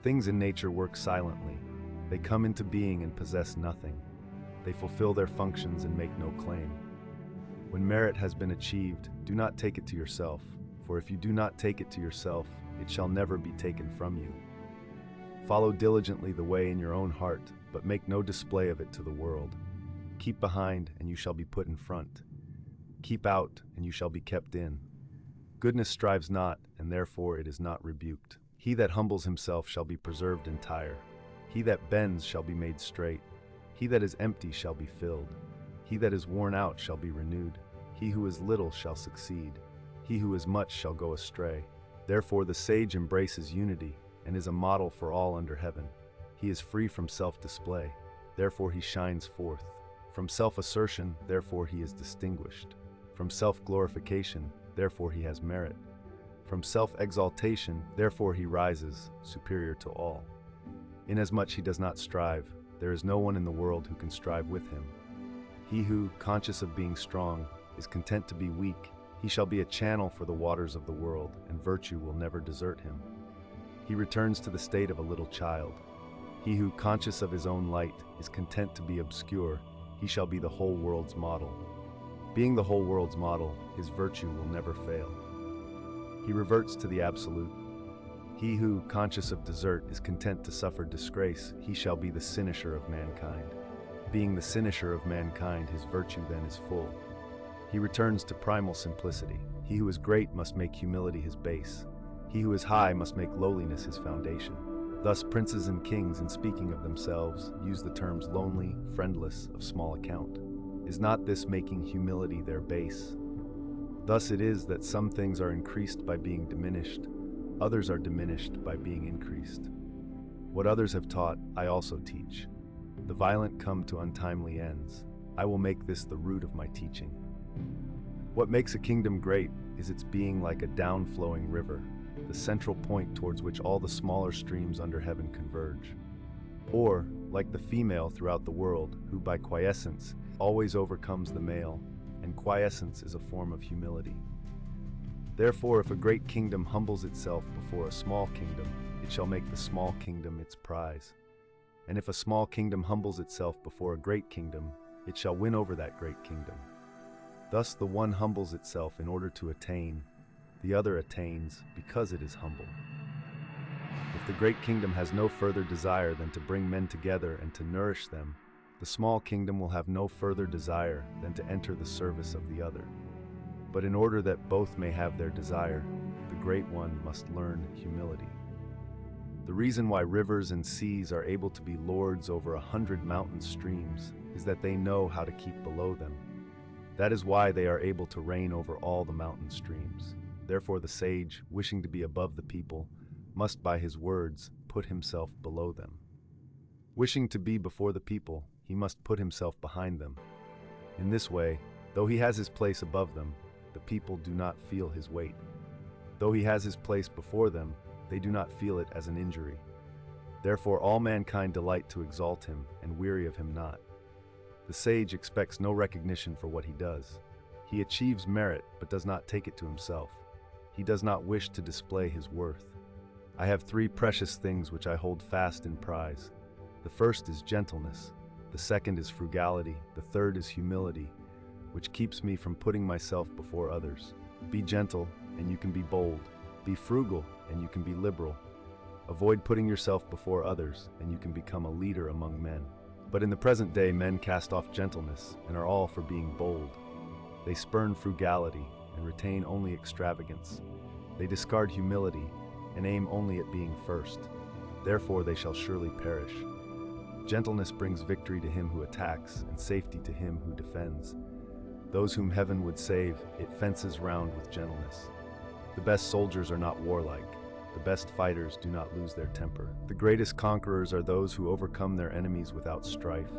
Things in nature work silently. They come into being and possess nothing. They fulfill their functions and make no claim. When merit has been achieved, do not take it to yourself, for if you do not take it to yourself, it shall never be taken from you. Follow diligently the way in your own heart, but make no display of it to the world. Keep behind, and you shall be put in front. Keep out, and you shall be kept in. Goodness strives not, and therefore it is not rebuked. He that humbles himself shall be preserved entire. He that bends shall be made straight. He that is empty shall be filled. He that is worn out shall be renewed. He who is little shall succeed. He who is much shall go astray. Therefore the sage embraces unity, and is a model for all under heaven. He is free from self-display, therefore he shines forth. From self-assertion, therefore he is distinguished. From self-glorification, therefore he has merit. From self-exaltation, therefore he rises, superior to all. Inasmuch he does not strive, there is no one in the world who can strive with him. He who, conscious of being strong, is content to be weak, he shall be a channel for the waters of the world, and virtue will never desert him. He returns to the state of a little child. He who, conscious of his own light, is content to be obscure, he shall be the whole world's model. Being the whole world's model, his virtue will never fail. He reverts to the absolute. He who, conscious of desert, is content to suffer disgrace, he shall be the cynosure of mankind. Being the cynosure of mankind, his virtue then is full. He returns to primal simplicity. He who is great must make humility his base. He who is high must make lowliness his foundation. Thus princes and kings, in speaking of themselves, use the terms lonely, friendless, of small account. Is not this making humility their base? Thus it is that some things are increased by being diminished, others are diminished by being increased. What others have taught, I also teach. The violent come to untimely ends. I will make this the root of my teaching. What makes a kingdom great is its being like a down-flowing river, the central point towards which all the smaller streams under heaven converge. Or, like the female throughout the world, who by quiescence always overcomes the male, and quiescence is a form of humility. Therefore, if a great kingdom humbles itself before a small kingdom, it shall make the small kingdom its prize. And if a small kingdom humbles itself before a great kingdom, it shall win over that great kingdom. Thus the one humbles itself in order to attain, the other attains because it is humble. If the great kingdom has no further desire than to bring men together and to nourish them, the small kingdom will have no further desire than to enter the service of the other. But in order that both may have their desire, the great one must learn humility. The reason why rivers and seas are able to be lords over 100 mountain streams is that they know how to keep below them. That is why they are able to reign over all the mountain streams. Therefore the sage, wishing to be above the people, must by his words put himself below them. Wishing to be before the people, he must put himself behind them. In this way, though he has his place above them, the people do not feel his weight. Though he has his place before them, they do not feel it as an injury. Therefore all mankind delight to exalt him, and weary of him not. The sage expects no recognition for what he does. He achieves merit, but does not take it to himself. He does not wish to display his worth. I have 3 precious things which I hold fast in prize. The first is gentleness, the second is frugality, the third is humility, which keeps me from putting myself before others. Be gentle, and you can be bold. Be frugal, and you can be liberal. Avoid putting yourself before others, and you can become a leader among men. But in the present day, men cast off gentleness and are all for being bold. They spurn frugality and retain only extravagance. They discard humility and aim only at being first. Therefore they shall surely perish. Gentleness brings victory to him who attacks and safety to him who defends. Those whom heaven would save, it fences round with gentleness. The best soldiers are not warlike. The best fighters do not lose their temper. The greatest conquerors are those who overcome their enemies without strife.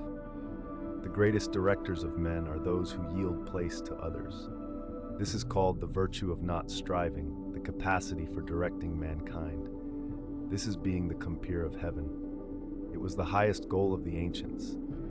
The greatest directors of men are those who yield place to others. This is called the virtue of not striving, the capacity for directing mankind. This is being the compeer of heaven. It was the highest goal of the ancients.